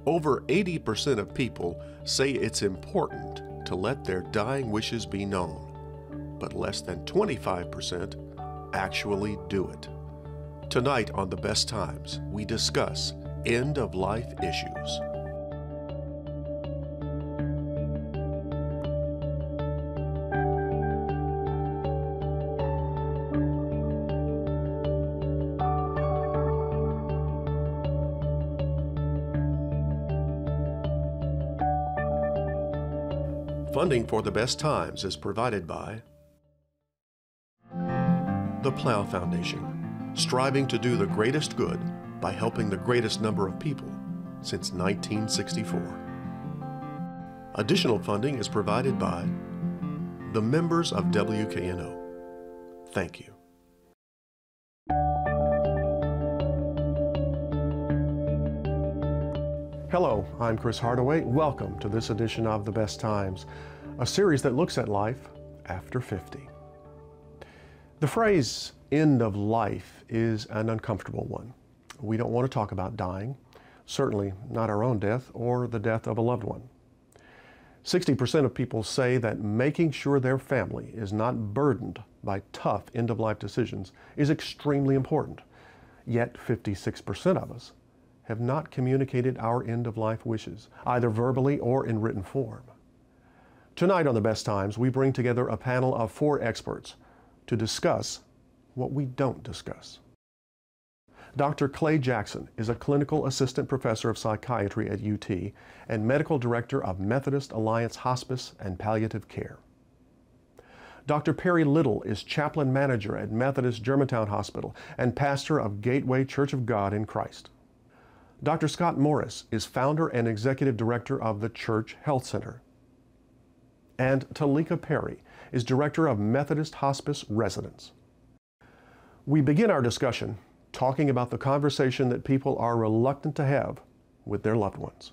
Over 80% of people say it's important to let their dying wishes be known, but less than 25% actually do it. Tonight on The Best Times, we discuss end-of-life issues. Funding for The Best Times is provided by the Plow Foundation, striving to do the greatest good by helping the greatest number of people since 1964. Additional funding is provided by the members of WKNO. Thank you. Hello, I'm Chris Hardaway. Welcome to this edition of The Best Times, a series that looks at life after 50. The phrase end of life is an uncomfortable one. We don't want to talk about dying, certainly not our own death or the death of a loved one. 60% of people say that making sure their family is not burdened by tough end-of-life decisions is extremely important. Yet 56% of us have not communicated our end-of-life wishes, either verbally or in written form. Tonight on The Best Times, we bring together a panel of 4 experts to discuss what we don't discuss. Dr. Clay Jackson is a clinical assistant professor of psychiatry at UT and medical director of Methodist Alliance Hospice and Palliative Care. Dr. Perry Little is chaplain manager at Methodist Germantown Hospital and pastor of Gateway Church of God in Christ. Dr. Scott Morris is founder and executive director of the Church Health Center. And Talika Perry is director of Methodist Hospice Residence. We begin our discussion talking about the conversation that people are reluctant to have with their loved ones.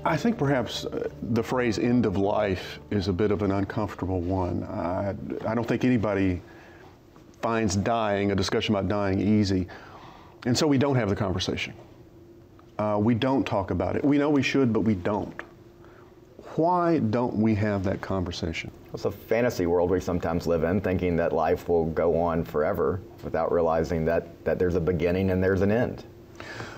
I think perhaps the phrase end of life is a bit of an uncomfortable one. I don't think anybody finds dying, a discussion about dying, easy. And so we don't have the conversation. We don't talk about it. We know we should, but we don't. Why don't we have that conversation? It's a fantasy world we sometimes live in, thinking that life will go on forever without realizing that there's a beginning and there's an end.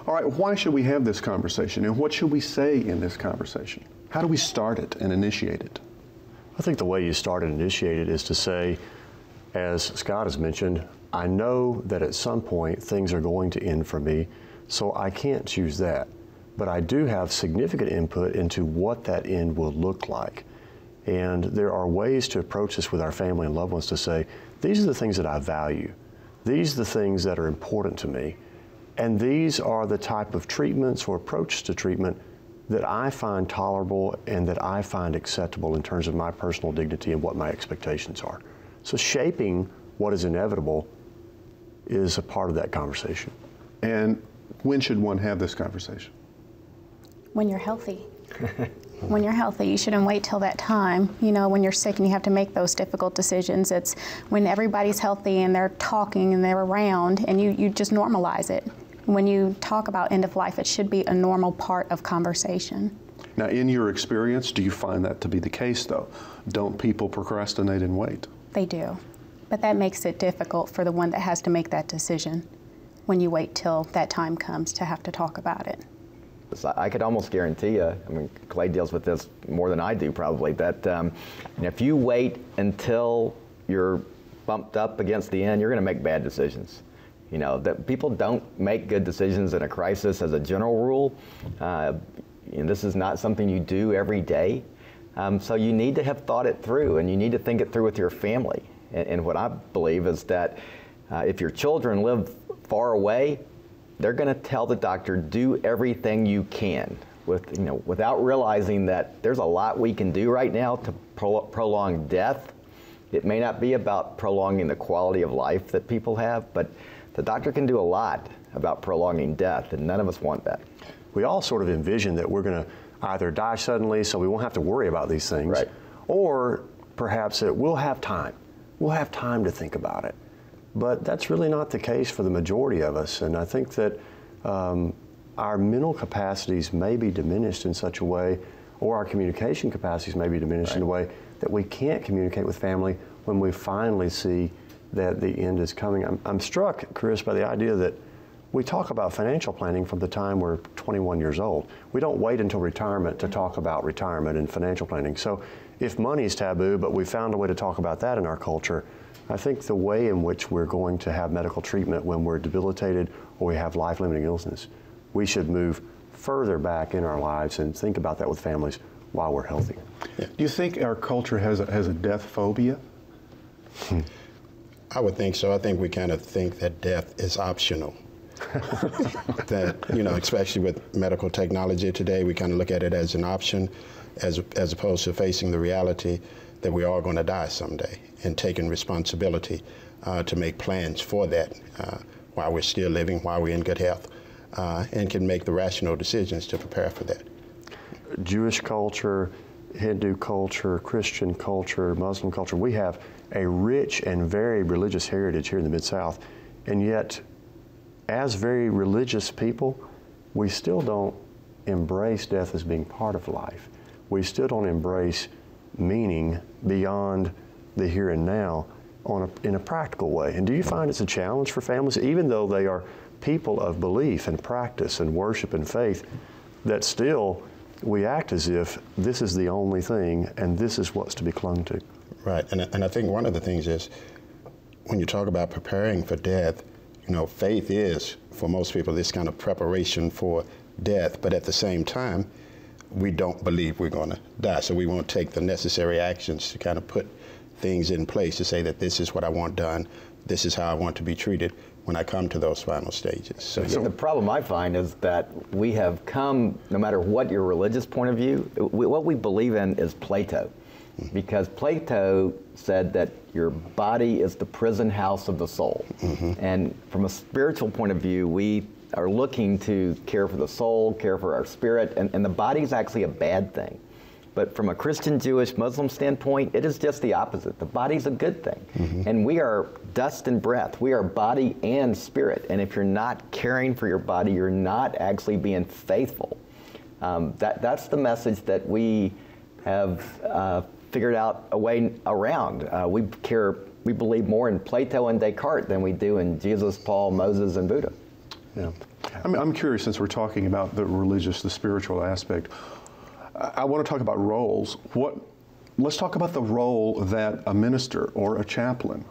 All right, why should we have this conversation, and what should we say in this conversation? How do we start it and initiate it? I think the way you start and initiate it is to say, as Scott has mentioned, I know that at some point things are going to end for me, so I can't choose that. But I do have significant input into what that end will look like. And there are ways to approach this with our family and loved ones to say, these are the things that I value. These are the things that are important to me. And these are the type of treatments or approach to treatment that I find tolerable and that I find acceptable in terms of my personal dignity and what my expectations are. So shaping what is inevitable is a part of that conversation. And when should one have this conversation? When you're healthy. When you're healthy, you shouldn't wait till that time. You know, when you're sick and you have to make those difficult decisions, it's when everybody's healthy and they're talking and they're around, and you just normalize it. When you talk about end of life, it should be a normal part of conversation. Now, in your experience, do you find that to be the case, though? Don't people procrastinate and wait? They do. But that makes it difficult for the one that has to make that decision when you wait till that time comes to have to talk about it. I could almost guarantee you, I mean, Clay deals with this more than I do probably, that if you wait until you're bumped up against the end, you're going to make bad decisions. You know, that people don't make good decisions in a crisis as a general rule. And this is not something you do every day. So you need to have thought it through, and you need to think it through with your family. And what I believe is that if your children live far away, they're going to tell the doctor, do everything you can, without realizing that there's a lot we can do right now to prolong death. It may not be about prolonging the quality of life that people have, but the doctor can do a lot about prolonging death, and none of us want that. We all sort of envision that we're going to either die suddenly so we won't have to worry about these things, right, or perhaps that we'll have time. We'll have time to think about it. But that's really not the case for the majority of us. And I think that our mental capacities may be diminished in such a way, or our communication capacities may be diminished in a way that we can't communicate with family when we finally see that the end is coming. I'm struck, Chris, by the idea that we talk about financial planning from the time we're 21 years old. We don't wait until retirement to talk about retirement and financial planning. So if money is taboo, but we found a way to talk about that in our culture, I think the way in which we're going to have medical treatment when we're debilitated or we have life-limiting illness, we should move further back in our lives and think about that with families while we're healthy. Yeah. Do you think our culture has a death phobia? I would think so. I think we kind of think that death is optional. That, you know, especially with medical technology today, we kind of look at it as an option as opposed to facing the reality that we are going to die someday and taking responsibility to make plans for that while we're still living, while we're in good health, and can make the rational decisions to prepare for that. Jewish culture, Hindu culture, Christian culture, Muslim culture, we have a rich and very religious heritage here in the Mid-South, and yet as very religious people, we still don't embrace death as being part of life. We still don't embrace meaning beyond the here and now in a practical way. And do you find it's a challenge for families, even though they are people of belief and practice and worship and faith, that still we act as if this is the only thing and this is what's to be clung to? Right, and I think one of the things is, when you talk about preparing for death, you know, faith is, for most people, this kind of preparation for death, but at the same time, we don't believe we're going to die, so we won't take the necessary actions to kind of put things in place to say that this is what I want done, this is how I want to be treated when I come to those final stages. So the problem I find is that we have come, no matter what your religious point of view, what we believe in is Plato. Because Plato said that your body is the prison house of the soul. And from a spiritual point of view, we are looking to care for the soul, care for our spirit, and the body is actually a bad thing. But from a Christian, Jewish, Muslim standpoint, it is just the opposite. The body's a good thing. And we are dust and breath. We are body and spirit. And if you're not caring for your body, you're not actually being faithful. That's the message that we have figured out a way around. We believe more in Plato and Descartes than we do in Jesus, Paul, Moses, and Buddha. Yeah. I'm curious, since we're talking about the religious, the spiritual aspect, I want to talk about roles. Let's talk about the role that a minister or a chaplain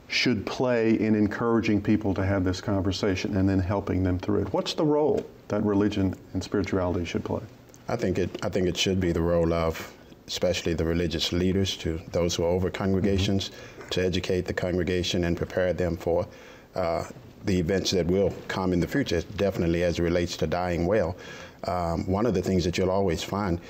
should play in encouraging people to have this conversation and then helping them through it. What's the role that religion and spirituality should play? I think it should be the role of, especially the religious leaders, to those who are over congregations, to educate the congregation and prepare them for the events that will come in the future, definitely as it relates to dying well. One of the things that you'll always find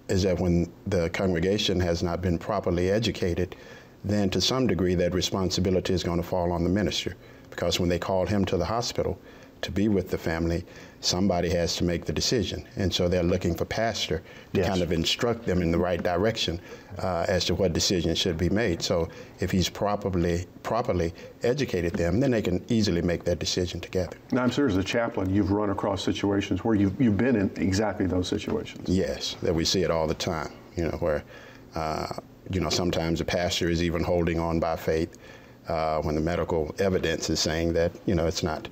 is that when the congregation has not been properly educated, then to some degree that responsibility is going to fall on the minister, because when they call him to the hospital to be with the family, somebody has to make the decision. And so they're looking for pastor to kind of instruct them in the right direction as to what decision should be made. So if he's properly educated them, then they can easily make that decision together. Now, I'm sure as a chaplain, you've run across situations where you've been in exactly those situations. Yes, that we see it all the time, you know, where, you know, sometimes the pastor is even holding on by faith when the medical evidence is saying that, you know, it's not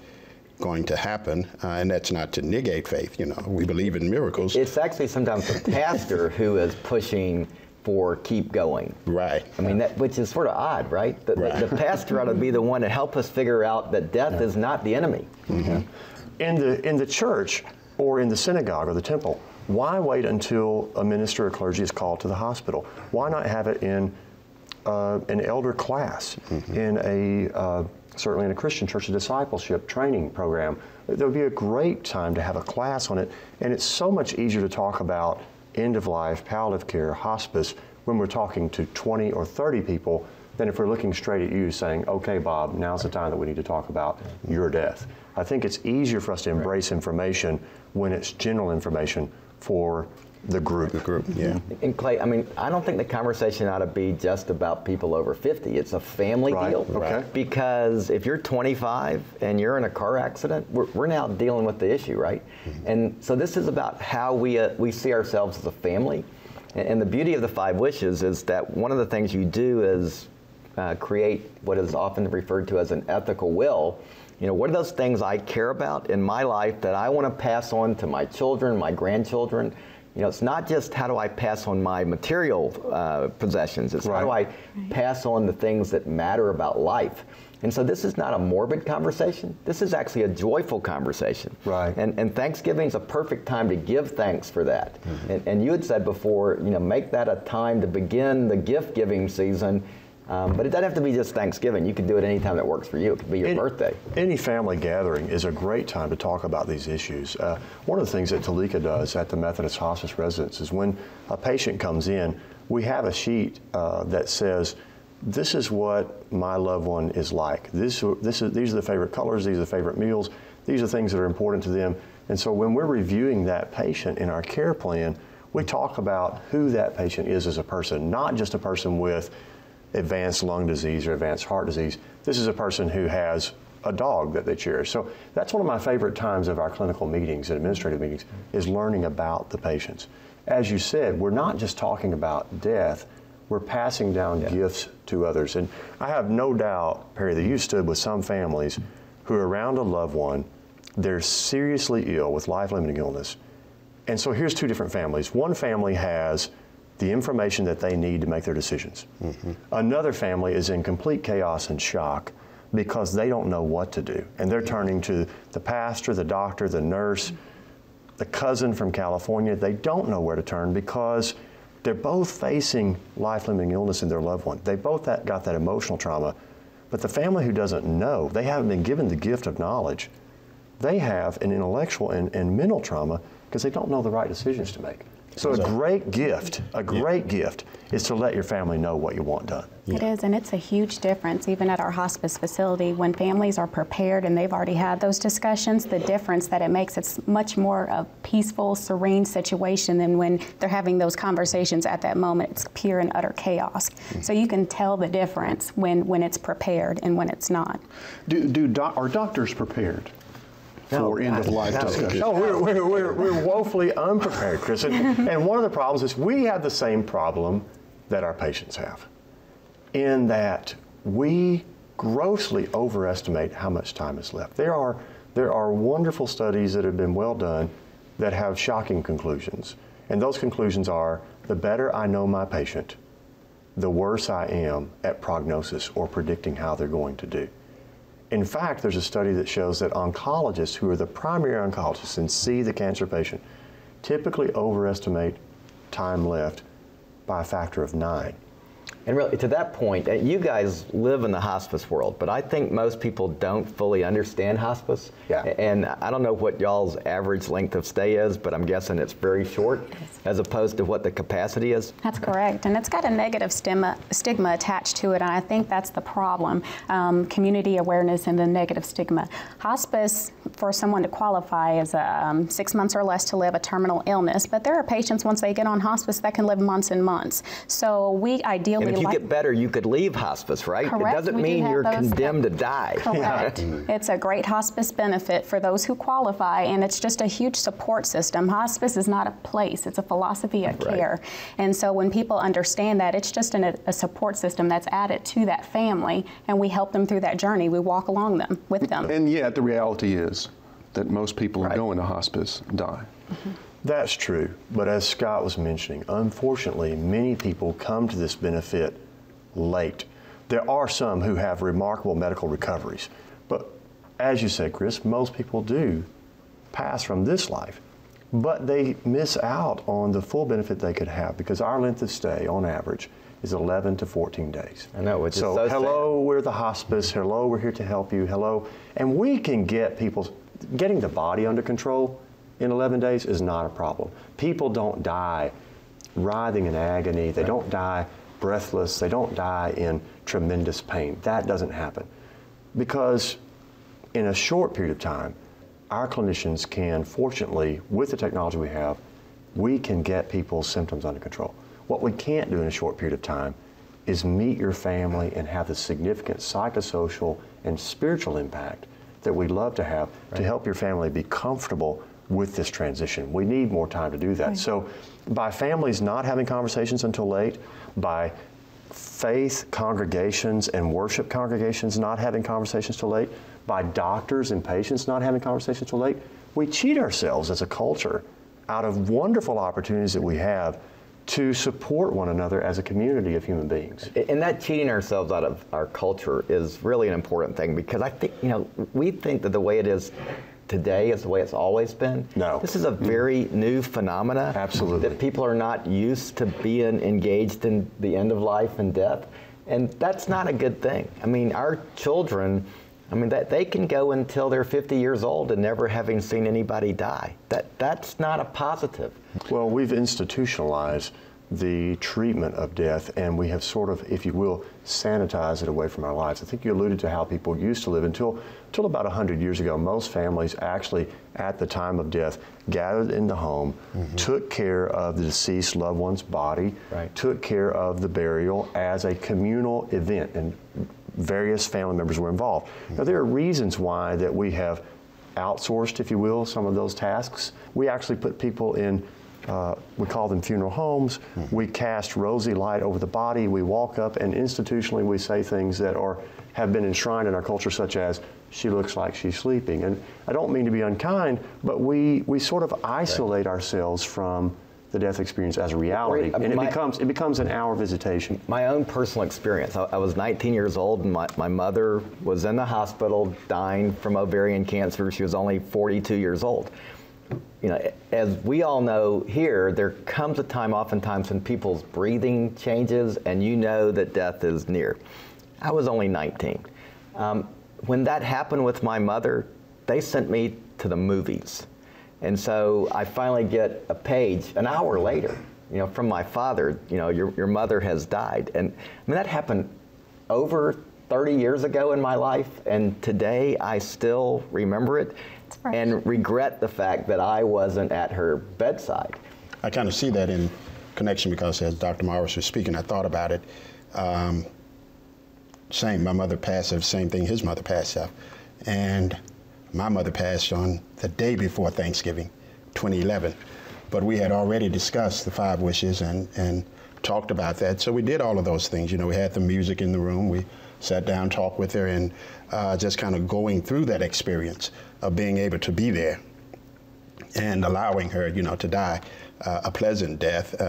going to happen, and that's not to negate faith. You know, we believe in miracles. It's actually sometimes the pastor who is pushing for keep going. Right. I mean, which is sort of odd, right? The pastor ought to be the one to help us figure out that death is not the enemy. In the church or in the synagogue or the temple, why wait until a minister or clergy is called to the hospital? Why not have it in an elder class, in certainly in a Christian church, a discipleship training program? There would be a great time to have a class on it, and it's so much easier to talk about end of life, palliative care, hospice, when we're talking to 20 or 30 people than if we're looking straight at you saying, okay, Bob, now's the time that we need to talk about your death. I think it's easier for us to embrace information when it's general information for the group. The group, yeah. And Clay, I mean, I don't think the conversation ought to be just about people over 50. It's a family deal. Okay. Because if you're 25 and you're in a car accident, we're now dealing with the issue, right? Mm-hmm. And so this is about how we see ourselves as a family. And the beauty of the 5 wishes is that one of the things you do is create what is often referred to as an ethical will. You know, what are those things I care about in my life that I want to pass on to my children, my grandchildren? You know, it's not just how do I pass on my material possessions. It's how do I pass on the things that matter about life. And so this is not a morbid conversation. This is actually a joyful conversation. Right. And Thanksgiving is a perfect time to give thanks for that. Mm-hmm. And you had said before, you know, make that a time to begin the gift-giving season. But it doesn't have to be just Thanksgiving. You can do it any time that works for you. It could be your birthday. Any family gathering is a great time to talk about these issues. One of the things that Talika does at the Methodist Hospice Residence is when a patient comes in, we have a sheet that says, this is what my loved one is like. These are the favorite colors, these are the favorite meals, these are things that are important to them. And so when we're reviewing that patient in our care plan, we talk about who that patient is as a person, not just a person with advanced lung disease or advanced heart disease. This is a person who has a dog that they cherish. So that's one of my favorite times of our clinical meetings and administrative meetings is learning about the patients. As you said, we're not just talking about death, we're passing down gifts to others. And I have no doubt, Perry, that you stood with some families who are around a loved one, they're seriously ill with life-limiting illness. And so here's 2 different families. One family has the information that they need to make their decisions. Mm-hmm. Another family is in complete chaos and shock because they don't know what to do. And they're turning to the pastor, the doctor, the nurse, the cousin from California. They don't know where to turn because they're both facing life-limiting illness in their loved one. They both got that emotional trauma. But the family who doesn't know, they haven't been given the gift of knowledge. They have an intellectual and mental trauma because they don't know the right decisions to make. So a great gift is to let your family know what you want done. It is, and it's a huge difference, even at our hospice facility, when families are prepared and they've already had those discussions, the difference that it makes, it's much more a peaceful, serene situation than when they're having those conversations at that moment. It's pure and utter chaos. Mm-hmm. So you can tell the difference when it's prepared and when it's not. Are doctors prepared for end-of-life discussion? No, we're woefully unprepared, Chris. And one of the problems is we have the same problem that our patients have, in that we grossly overestimate how much time is left. There are wonderful studies that have been well done that have shocking conclusions. And those conclusions are, the better I know my patient, the worse I am at prognosis or predicting how they're going to do. In fact, there's a study that shows that oncologists who are the primary oncologists and see the cancer patient typically overestimate time left by a factor of 9. And really, to that point, you guys live in the hospice world, but I think most people don't fully understand hospice. Yeah. And I don't know what y'all's average length of stay is, but I'm guessing it's very short as opposed to what the capacity is. That's correct, and it's got a negative stigma attached to it, and I think that's the problem, community awareness and the negative stigma. Hospice, for someone to qualify, is 6 months or less to live a terminal illness, but there are patients, once they get on hospice, that can live months and months. So we ideally And if you get better, you could leave hospice, right? Correct. It doesn't mean you're condemned to die. Correct. It's a great hospice benefit for those who qualify, and it's just a huge support system. Hospice is not a place, it's a philosophy of care. And so when people understand that, it's just a support system that's added to that family, and we help them through that journey. We walk along with them. And yet the reality is that most people who go into hospice die. Mm-hmm. That's true, but as Scott was mentioning, unfortunately, many people come to this benefit late. There are some who have remarkable medical recoveries, but as you said, Chris, most people do pass from this life, but they miss out on the full benefit they could have because our length of stay, on average, is 11 to 14 days. I know, which is so hello, sad. We're the hospice, hello, we're here to help you, hello, and we can get getting the body under control in 11 days is not a problem. People don't die writhing in agony. They don't die breathless. They don't die in tremendous pain. That doesn't happen. Because in a short period of time, our clinicians can, fortunately, with the technology we have, we can get people's symptoms under control. What we can't do in a short period of time is meet your family and have the significant psychosocial and spiritual impact that we'd love to have to help your family be comfortable with this transition. We need more time to do that. So by families not having conversations until late, by faith congregations and worship congregations not having conversations till late, by doctors and patients not having conversations till late, we cheat ourselves as a culture out of wonderful opportunities that we have to support one another as a community of human beings. And that cheating ourselves out of our culture is really an important thing, because I think, we think that the way it is today is the way it's always been. No. This is a very new phenomena. Absolutely. That people are not used to being engaged in the end of life and death. And that's not a good thing. I mean, our children, they can go until they're 50 years old and never having seen anybody die. That's not a positive. Well, we've institutionalized the treatment of death, and we have sort of, if you will, sanitized it away from our lives. I think you alluded to how people used to live until about 100 years ago. Most families actually, at the time of death, gathered in the home, took care of the deceased loved one's body, took care of the burial as a communal event, and various family members were involved. Now, there are reasons why that we have outsourced, if you will, some of those tasks. We actually put people in, we call them funeral homes. We cast rosy light over the body. We walk up, and institutionally we say things that have been enshrined in our culture, such as, she looks like she's sleeping. And I don't mean to be unkind, but we sort of isolate ourselves from the death experience as a reality, and it becomes an hour visitation. My own personal experience, I was 19 years old, and my mother was in the hospital dying from ovarian cancer. She was only 42 years old. As we all know here, there comes a time oftentimes when people's breathing changes and you know that death is near. I was only 19. When that happened with my mother, they sent me to the movies. And so I finally get a page an hour later, from my father, your mother has died. And that happened over 30 years ago in my life, and today I still remember it and regret the fact that I wasn't at her bedside. I kind of see that in connection, because as Dr. Morris was speaking, I thought about it. My mother passed, the same thing, his mother passed up. And my mother passed on the day before Thanksgiving, 2011. But we had already discussed the 5 wishes and talked about that. So we did all of those things. We had the music in the room. We sat down, talked with her, and just kind of going through that experience of being able to be there and allowing her, to die a pleasant death.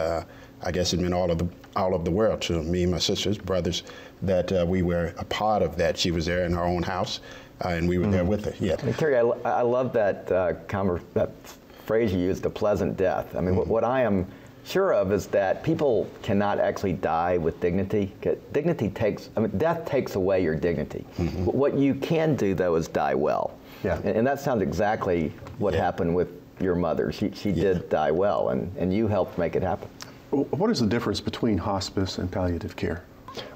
I guess it meant all of the world to me, my sisters, brothers, that we were a part of that. She was there in her own house, and we were there with her. Yeah. Terry, I love that that phrase you used, a pleasant death. What I am sure of is that people cannot actually die with dignity. Death takes away your dignity. What you can do, though, is die well. Yeah. And that sounds exactly what happened with your mother. She did die well, and you helped make it happen. What is the difference between hospice and palliative care?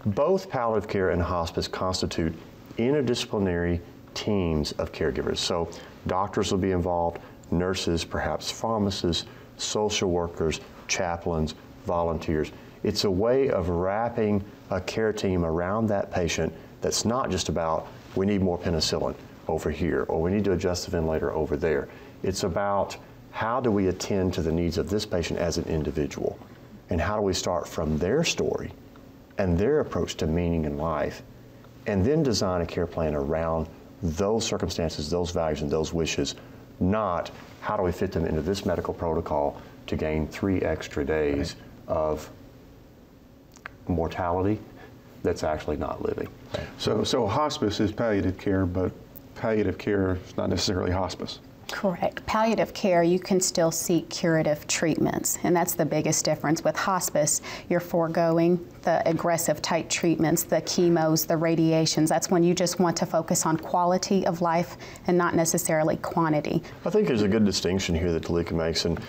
Both palliative care and hospice constitute interdisciplinary teams of caregivers. So doctors will be involved, nurses, perhaps pharmacists, social workers, chaplains, volunteers. It's a way of wrapping a care team around that patient that's not just about, we need more penicillin over here, or we need to adjust the ventilator over there. It's about, how do we attend to the needs of this patient as an individual? And how do we start from their story and their approach to meaning in life, and then design a care plan around those circumstances, those values, and those wishes, not how do we fit them into this medical protocol to gain 3 extra days of mortality that's actually not living. So hospice is palliative care, but palliative care is not necessarily hospice. Correct. Palliative care, you can still seek curative treatments, and that's the biggest difference. With hospice, you're foregoing the aggressive type treatments, the chemos, the radiations. That's when you just want to focus on quality of life and not necessarily quantity. I think there's a good distinction here that Talika makes, and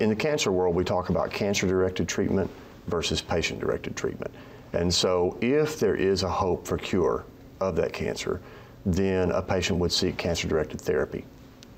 in the cancer world, we talk about cancer-directed treatment versus patient-directed treatment. And so if there is a hope for cure of that cancer, then a patient would seek cancer-directed therapy,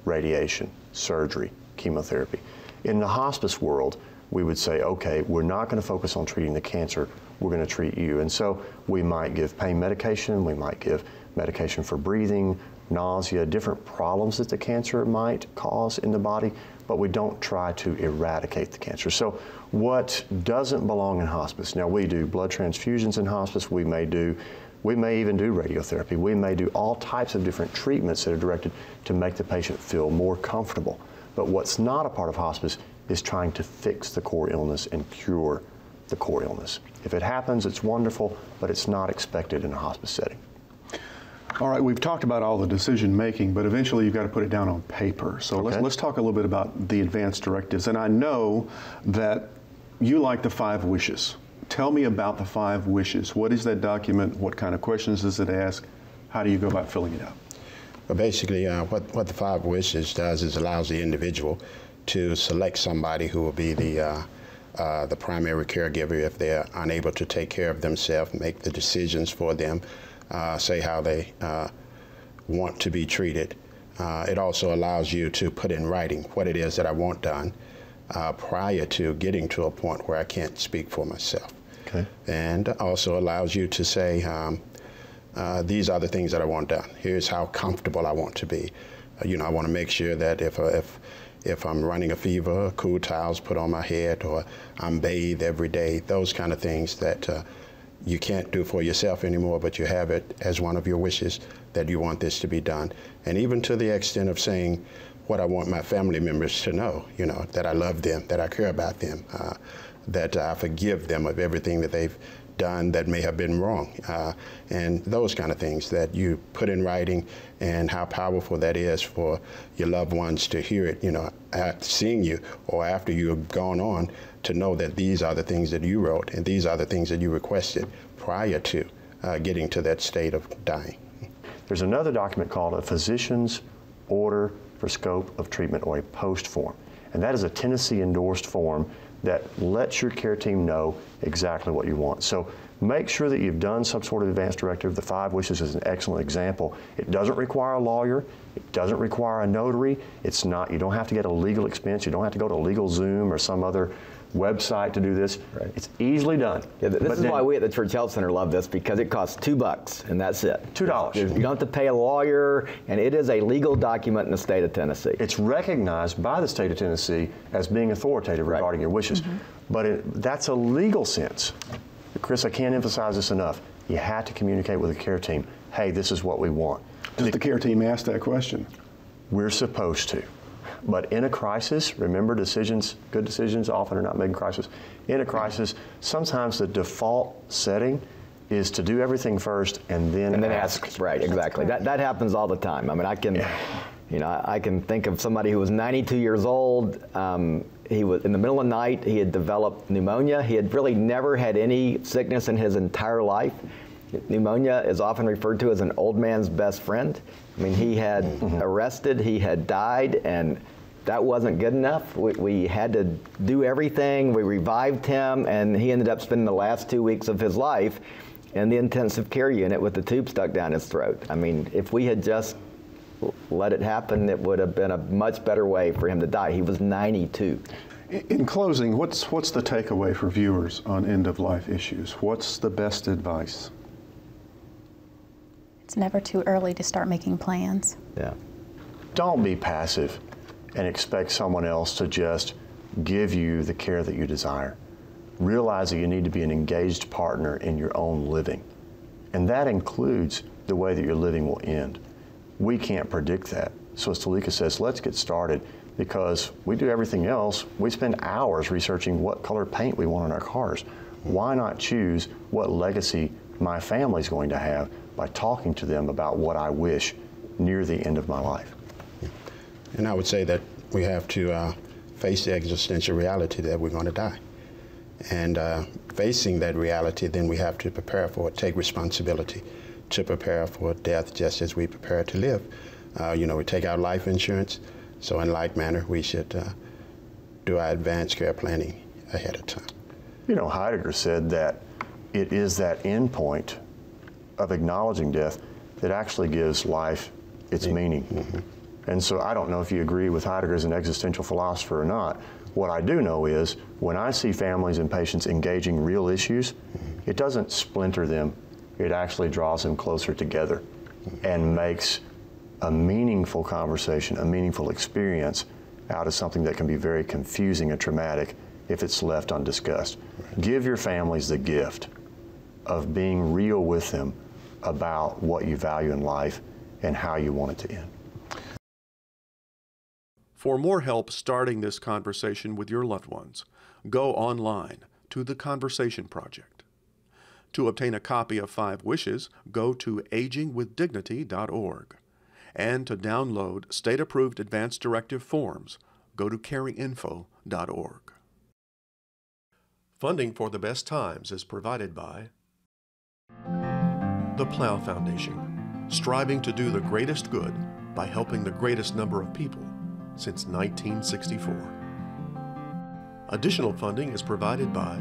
radiation, surgery, chemotherapy. In the hospice world, we would say, okay, we're not going to focus on treating the cancer, we're going to treat you. And so we might give pain medication, we might give medication for breathing, nausea, different problems that the cancer might cause in the body, but we don't try to eradicate the cancer. So what doesn't belong in hospice? Now, we do blood transfusions in hospice, we may even do radiotherapy, we may do all types of different treatments that are directed to make the patient feel more comfortable. But what's not a part of hospice is trying to fix the core illness and cure the core illness. If it happens, it's wonderful, but it's not expected in a hospice setting. All right, we've talked about all the decision making, but eventually you've got to put it down on paper. So let's talk a little bit about the advance directives. And I know that you like the 5 wishes. Tell me about the 5 wishes. What is that document? What kind of questions does it ask? How do you go about filling it out? Well, basically, what the 5 wishes does is allows the individual to select somebody who will be the primary caregiver if they're unable to take care of themselves, make the decisions for them, say how they want to be treated. It also allows you to put in writing what it is that I want done prior to getting to a point where I can't speak for myself. Okay. And also allows you to say, these are the things that I want done. Here's how comfortable I want to be. I want to make sure that if I'm running a fever, cool towels put on my head, or I'm bathed every day, those kind of things that you can't do for yourself anymore, but you have it as one of your wishes that you want this to be done. And even to the extent of saying what I want my family members to know, that I love them, that I care about them, that I forgive them of everything that they've done that may have been wrong, and those kind of things that you put in writing, and how powerful that is for your loved ones to hear it, seeing you or after you have gone on, to know that these are the things that you wrote and these are the things that you requested prior to getting to that state of dying. There's another document called a physician's order for scope of treatment, or a POST form, and that is a Tennessee endorsed form that lets your care team know exactly what you want. So make sure that you've done some sort of advance directive. The 5 wishes is an excellent example. It doesn't require a lawyer. It doesn't require a notary. It's not, you don't have to get a legal expense. You don't have to go to LegalZoom or some other website to do this. Right. It's easily done. Yeah, this is why we at the Church Health Center love this, because it costs $2 and that's it. $2. You don't have to pay a lawyer, and it is a legal document in the state of Tennessee. It's recognized by the state of Tennessee as being authoritative regarding your wishes. Mm-hmm. But that's a legal sense. Chris, I can't emphasize this enough. You have to communicate with the care team. Hey, this is what we want. Does the care team ask that question? We're supposed to. But in a crisis, remember, good decisions often are not made in crisis. In a crisis, sometimes the default setting is to do everything first and then ask. Right, exactly. That happens all the time. I mean, I can think of somebody who was 92 years old. He was in the middle of the night. He had developed pneumonia. He had really never had any sickness in his entire life. Pneumonia is often referred to as an old man's best friend. I mean, he had arrested, he had died, and that wasn't good enough. We had to do everything. We revived him, and he ended up spending the last 2 weeks of his life in the intensive care unit with the tube stuck down his throat. I mean, if we had just let it happen, it would have been a much better way for him to die. He was 92. In closing, what's the takeaway for viewers on end-of-life issues? What's the best advice? It's never too early to start making plans. Yeah. Don't be passive and expect someone else to just give you the care that you desire. Realize that you need to be an engaged partner in your own living. And that includes the way that your living will end. We can't predict that. So as Talika says, let's get started, because we do everything else. We spend hours researching what color paint we want on our cars. Why not choose what legacy my family's going to have by talking to them about what I wish near the end of my life? And I would say that we have to face the existential reality that we're going to die. And facing that reality, then we have to prepare for it, take responsibility to prepare for death just as we prepare to live. We take out life insurance, so in like manner, we should do our advanced care planning ahead of time. Heidegger said that it is that end point of acknowledging death that actually gives life its meaning. Mm-hmm. And so I don't know if you agree with Heidegger as an existential philosopher or not, What I do know is when I see families and patients engaging real issues, it doesn't splinter them. It actually draws them closer together and makes a meaningful conversation, a meaningful experience out of something that can be very confusing and traumatic if it's left undiscussed. Give your families the gift of being real with them about what you value in life and how you want it to end. For more help starting this conversation with your loved ones, go online to The Conversation Project. To obtain a copy of 5 Wishes, go to agingwithdignity.org. And to download state-approved advance directive forms, go to caringinfo.org. Funding for The Best Times is provided by the Plow Foundation, striving to do the greatest good by helping the greatest number of people since 1964. Additional funding is provided by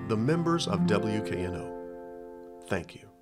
the members of WKNO. Thank you.